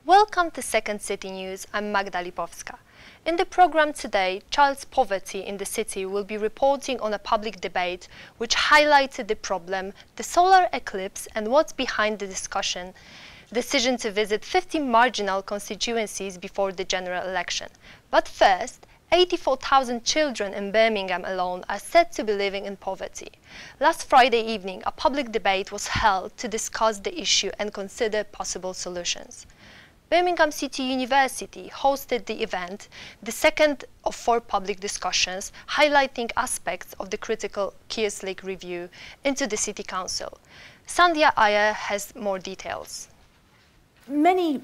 Welcome to Second City News. I'm Magda Lipowska. In the program today, child poverty in the city will be reporting on a public debate which highlighted the problem, the solar eclipse and what's behind the discussion, decision to visit 50 marginal constituencies before the general election. But first, 84,000 children in Birmingham alone are said to be living in poverty. Last Friday evening, a public debate was held to discuss the issue and consider possible solutions. Birmingham City University hosted the event, the second of 4 public discussions highlighting aspects of the critical Kerslake review into the City Council. Sandhya Iyer has more details. Many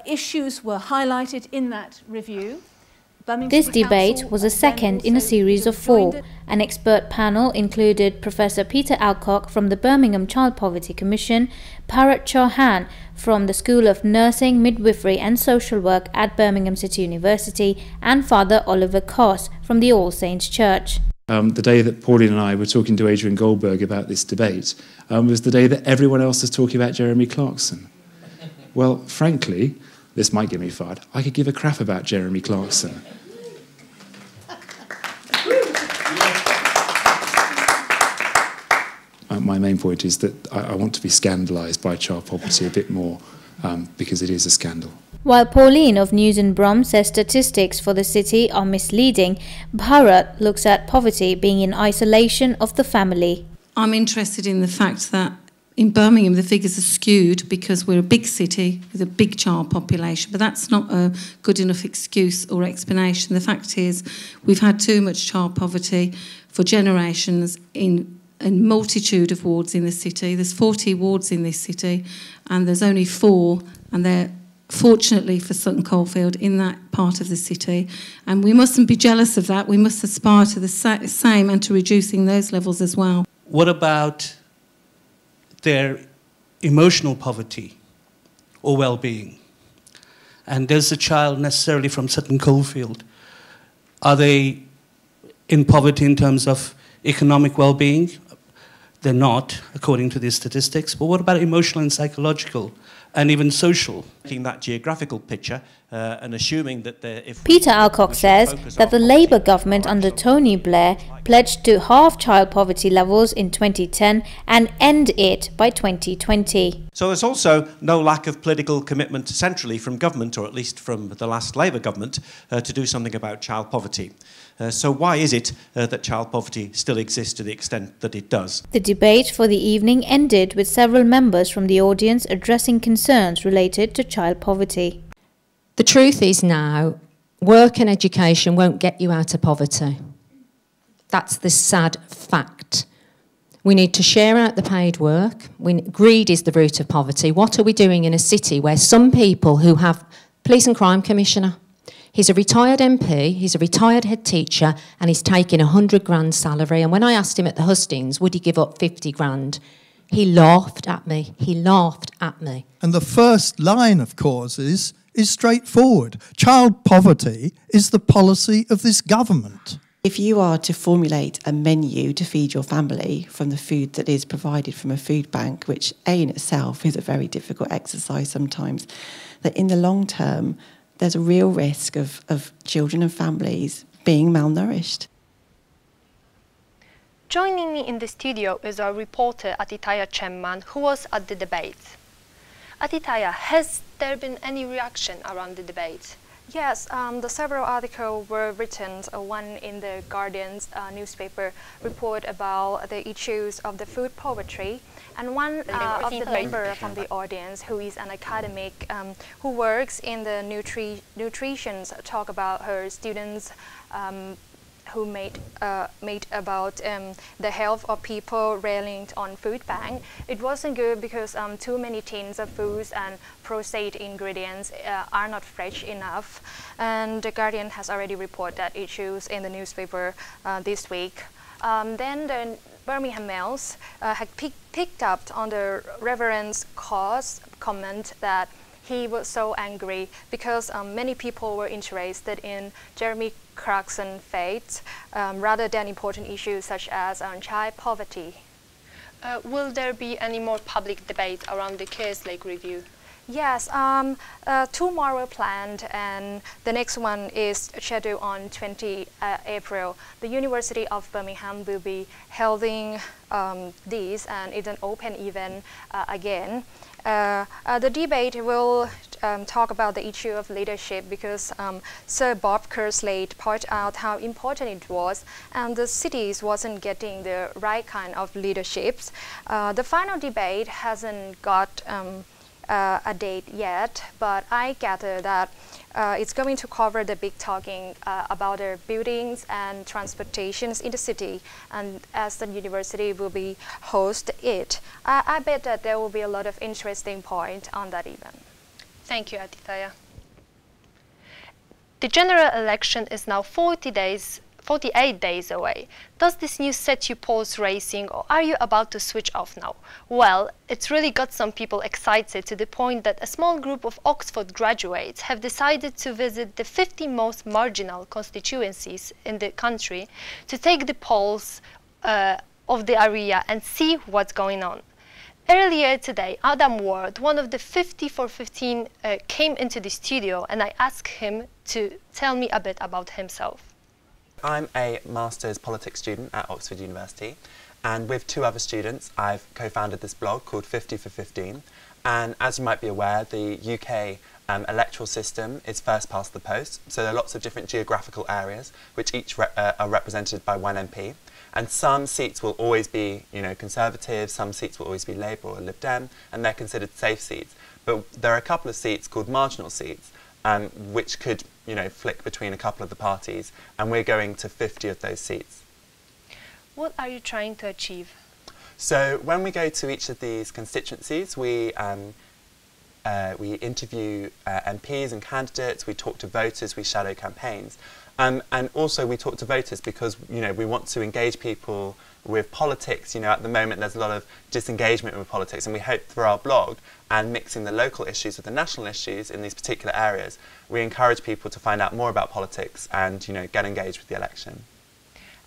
issues were highlighted in that review. This debate was a second in a series of 4. An expert panel included Professor Peter Alcock from the Birmingham Child Poverty Commission, Bharat Chauhan from the School of Nursing, Midwifery and Social Work at Birmingham City University, and Father Oliver Koss from the All Saints Church. The day that Pauline and I were talking to Adrian Goldberg about this debate was the day that everyone else was talking about Jeremy Clarkson. Well, frankly, this might get me fired. I could give a crap about Jeremy Clarkson. My main point is that I want to be scandalised by child poverty a bit more because it is a scandal. While Pauline of News and Brom says statistics for the city are misleading, Bharat looks at poverty being in isolation of the family. I'm interested in the fact that in Birmingham the figures are skewed because we're a big city with a big child population, but that's not a good enough excuse or explanation. The fact is we've had too much child poverty for generations in a multitude of wards in the city. There's 40 wards in this city and there's only 4, and they're fortunately for Sutton Coldfield in that part of the city, and we mustn't be jealous of that. We must aspire to the same and to reducing those levels as well. What about their emotional poverty or well-being? And does a child necessarily from Sutton Coldfield, are they in poverty in terms of economic well-being? They're not, according to these statistics. But what about emotional and psychological and even social? Taking that geographical picture and assuming that if Peter Alcock says that the Labour government under Tony Blair pledged to halve child poverty levels in 2010 and end it by 2020. So there's also no lack of political commitment centrally from government, or at least from the last Labour government, to do something about child poverty. So why is it that child poverty still exists to the extent that it does? The debate for the evening ended with several members from the audience addressing concerns related to child poverty. The truth is now, work and education won't get you out of poverty. That's the sad fact. We need to share out the paid work. Greed is the root of poverty. What are we doing in a city where some people who have police and crime commissioner, he's a retired MP, he's a retired head teacher, and he's taking £100,000 salary. And when I asked him at the hustings, would he give up 50 grand? He laughed at me. He laughed at me. And the first line of causes is straightforward. Child poverty is the policy of this government. If you are to formulate a menu to feed your family from the food that is provided from a food bank, which in itself is a very difficult exercise sometimes, that in the long term, there's a real risk of children and families being malnourished. Joining me in the studio is our reporter Atitaya Chemman, who was at the debate. Atitaya, has there been any reaction around the debate? Yes, the several articles were written. One in the Guardian's newspaper report about the issues of the food poverty, and one of the member from the audience who is an academic who works in the nutrition talk about her students who made about the health of people relying on food bank. It wasn't good because too many tins of foods and processed ingredients are not fresh enough. And the Guardian has already reported that issues in the newspaper this week. Then the Birmingham Mails had picked up on the Reverend Koss comment that he was so angry because many people were interested in Jeremy Clarkson's fate rather than important issues such as child poverty. Will there be any more public debate around the Kerslake review? Yes, two more were planned, and the next one is scheduled on 20 April. The University of Birmingham will be holding these, and it's an open event again. The debate will talk about the issue of leadership because Sir Bob Kerslake pointed out how important it was, and the cities wasn't getting the right kind of leaderships. The final debate hasn't got a date yet, but I gather that it's going to cover the big talking about the buildings and transportations in the city, and as the university will be host it, I bet that there will be a lot of interesting points on that event. Thank you, Aditya. The general election is now 48 days away. Does this news set you pause racing, or are you about to switch off now? Well, it's really got some people excited to the point that a small group of Oxford graduates have decided to visit the 50 most marginal constituencies in the country to take the pulse of the area and see what's going on. Earlier today, Adam Ward, one of the 50 for 15, came into the studio, and I asked him to tell me a bit about himself. I'm a Master's Politics student at Oxford University, and with two other students I've co-founded this blog called 50 for 15, and as you might be aware, the UK electoral system is first past the post, so there are lots of different geographical areas which each are represented by one MP, and some seats will always be, Conservative, some seats will always be Labour or Lib Dem, and they're considered safe seats, but there are a couple of seats called marginal seats, which could, flick between a couple of the parties, and we're going to 50 of those seats. What are you trying to achieve? So when we go to each of these constituencies, we interview MPs and candidates, we talk to voters, we shadow campaigns. And also we talk to voters because, we want to engage people with politics. At the moment there's a lot of disengagement with politics, and we hope through our blog and mixing the local issues with the national issues in these particular areas, we encourage people to find out more about politics and, get engaged with the election.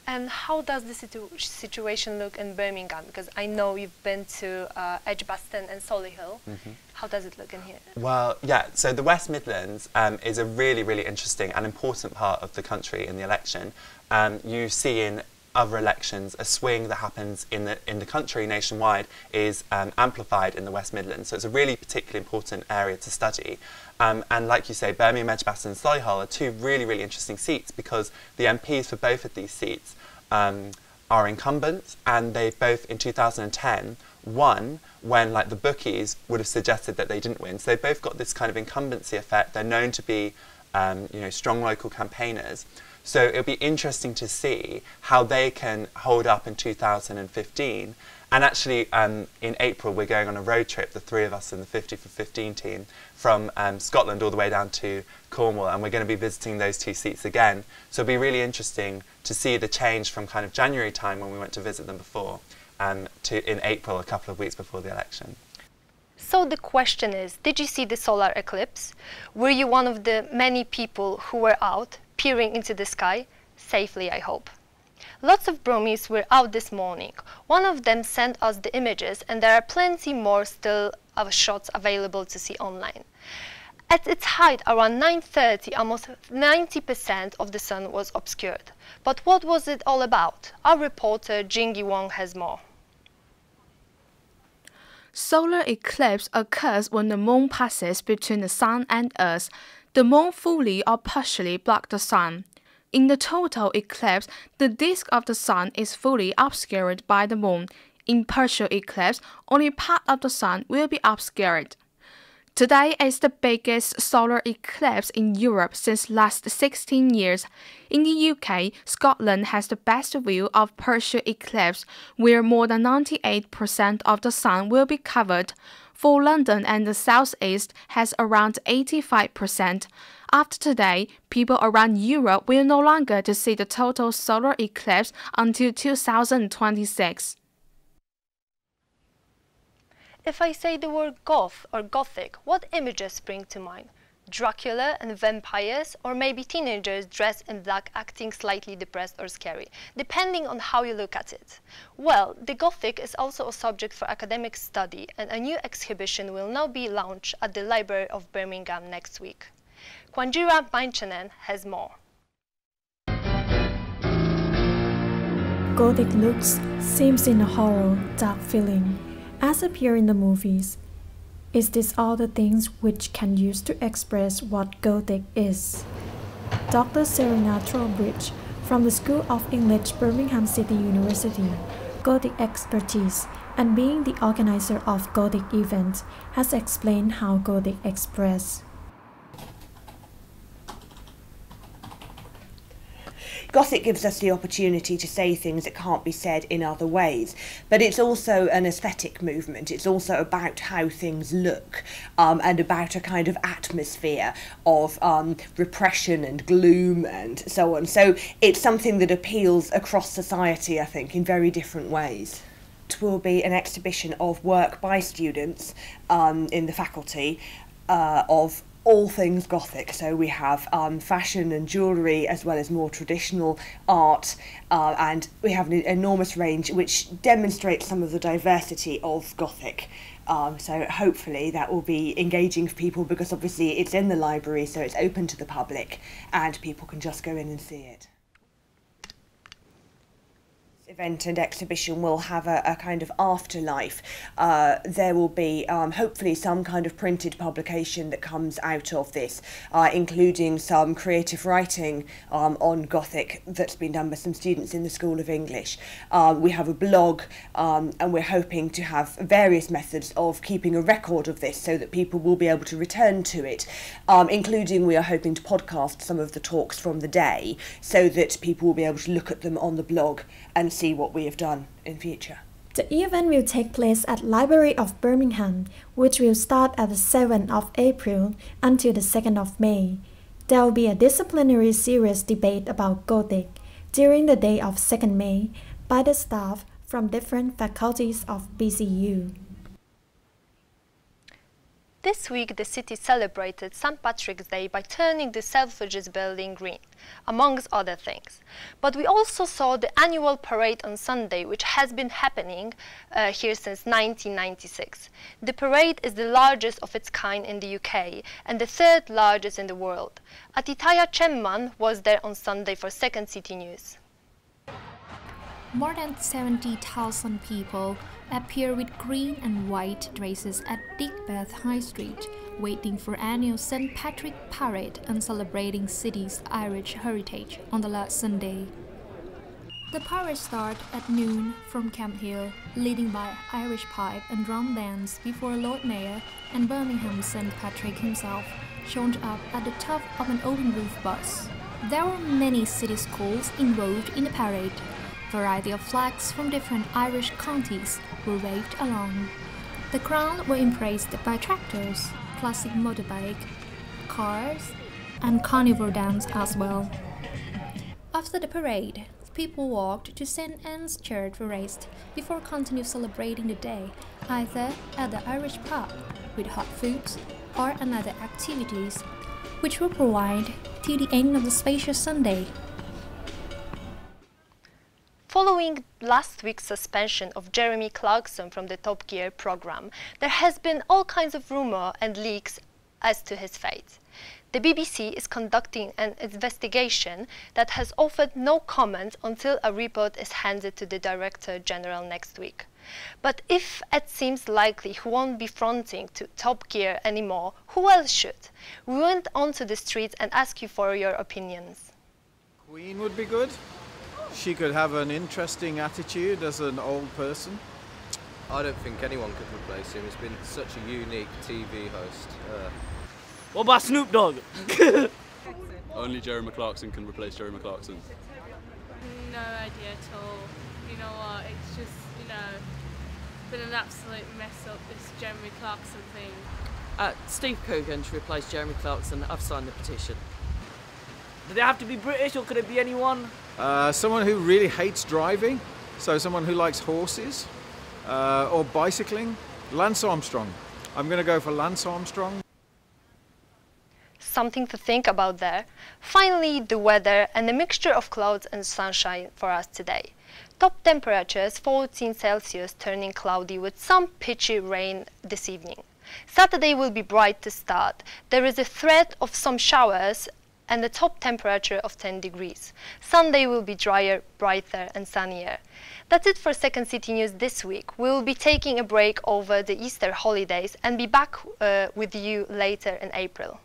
And how does the situation look in Birmingham? Because I know you've been to Edgbaston and Solihull. Mm-hmm. How does it look in here? Well, yeah, so the West Midlands is a really, really interesting and important part of the country in the election. You see in other elections, a swing that happens in the country nationwide is amplified in the West Midlands. So it's a really particularly important area to study. And like you say, Birmingham, Edgbaston and Solihull are two really, really interesting seats because the MPs for both of these seats are incumbents, and they both in 2010 won when the bookies would have suggested that they didn't win. So they've both got this kind of incumbency effect. They're known to be strong local campaigners. So it'll be interesting to see how they can hold up in 2015. And actually, in April, we're going on a road trip, the three of us in the 50 for 15 team, from Scotland all the way down to Cornwall, and we're going to be visiting those two seats again. So it'll be really interesting to see the change from kind of January time when we went to visit them before, to in April, a couple of weeks before the election. So the question is, did you see the solar eclipse? Were you one of the many people who were out, peering into the sky? Safely, I hope. Lots of Bromies were out this morning. One of them sent us the images, and there are plenty more still of shots available to see online. At its height, around 9:30, almost 90% of the sun was obscured. But what was it all about? Our reporter Jingy Wong has more. Solar eclipse occurs when the moon passes between the sun and Earth. The moon fully or partially blocks the sun. In the total eclipse, the disk of the sun is fully obscured by the moon. In partial eclipse, only part of the sun will be obscured. Today is the biggest solar eclipse in Europe since last 16 years. In the UK, Scotland has the best view of partial eclipse, where more than 98% of the sun will be covered. For London and the southeast has around 85%. After today, people around Europe will no longer to see the total solar eclipse until 2026. If I say the word goth or gothic, what images spring to mind? Dracula and vampires, or maybe teenagers dressed in black acting slightly depressed or scary, depending on how you look at it. Well, the Gothic is also a subject for academic study, and a new exhibition will now be launched at the Library of Birmingham next week. Kwanjira Mainchanen has more. Gothic looks, seems in a horror, dark feeling, as appear in the movies. Is this all the things which can use to express what Gothic is? Dr. Serena Trowbridge, from the School of English, Birmingham City University, Gothic expertise, and being the organizer of Gothic events, has explained how Gothic express. Gothic gives us the opportunity to say things that can't be said in other ways, but it's also an aesthetic movement. It's also about how things look, and about a kind of atmosphere of repression and gloom and so on. So it's something that appeals across society, I think, in very different ways. It will be an exhibition of work by students in the faculty of all things Gothic. So we have fashion and jewellery, as well as more traditional art, and we have an enormous range which demonstrates some of the diversity of Gothic. So hopefully that will be engaging for people, because obviously it's in the library, so it's open to the public and people can just go in and see it. Event and exhibition will have a kind of afterlife. There will be hopefully some kind of printed publication that comes out of this, including some creative writing on Gothic that's been done by some students in the School of English. We have a blog, and we're hoping to have various methods of keeping a record of this so that people will be able to return to it, including we are hoping to podcast some of the talks from the day so that people will be able to look at them on the blog and see what we have done in future. The event will take place at Library of Birmingham, which will start at the 7th of April until the 2nd of May. There will be a disciplinary series debate about Gothic during the day of 2nd May by the staff from different faculties of BCU. This week, the city celebrated St. Patrick's Day by turning the Selfridges building green, amongst other things. But we also saw the annual parade on Sunday, which has been happening here since 1996. The parade is the largest of its kind in the UK and the 3rd largest in the world. Atitaya Chemman was there on Sunday for Second City News. More than 70,000 people appear with green and white dresses at Digbeth High Street, waiting for annual St. Patrick Parade and celebrating city's Irish heritage on the last Sunday. The parade started at noon from Camp Hill, leading by Irish pipe and drum bands before Lord Mayor and Birmingham St. Patrick himself showed up at the top of an open-roof bus. There were many city schools involved in the parade. Variety of flags from different Irish counties were waved along. The crowd were impressed by tractors, classic motorbike, cars, and carnival dance as well. After the parade, people walked to St. Anne's Church for rest before continuing celebrating the day, either at the Irish pub with hot foods or another activities, which will provide till the end of the spacious Sunday. Following last week's suspension of Jeremy Clarkson from the Top Gear program, there has been all kinds of rumour and leaks as to his fate. The BBC is conducting an investigation that has offered no comment until a report is handed to the Director General next week. But if it seems likely he won't be fronting to Top Gear anymore, who else should? We went onto the streets and asked you for your opinions. Queen would be good. She could have an interesting attitude as an old person. I don't think anyone could replace him. He's been such a unique TV host. What about Snoop Dogg? Only Jeremy Clarkson can replace Jeremy Clarkson. No idea at all. You know what, it's just, been an absolute mess up, this Jeremy Clarkson thing. Steve Coogan to replace Jeremy Clarkson. I've signed the petition. Do they have to be British or could it be anyone? Someone who really hates driving, so someone who likes horses, or bicycling. Lance Armstrong. I'm going to go for Lance Armstrong. something to think about there. Finally, the weather and a mixture of clouds and sunshine for us today. Top temperatures 14 Celsius, turning cloudy with some pitchy rain this evening. Saturday will be bright to start. There is a threat of some showers and a top temperature of 10 degrees. Sunday will be drier, brighter and sunnier. That's it for Second City News this week. We will be taking a break over the Easter holidays and be back with you later in April.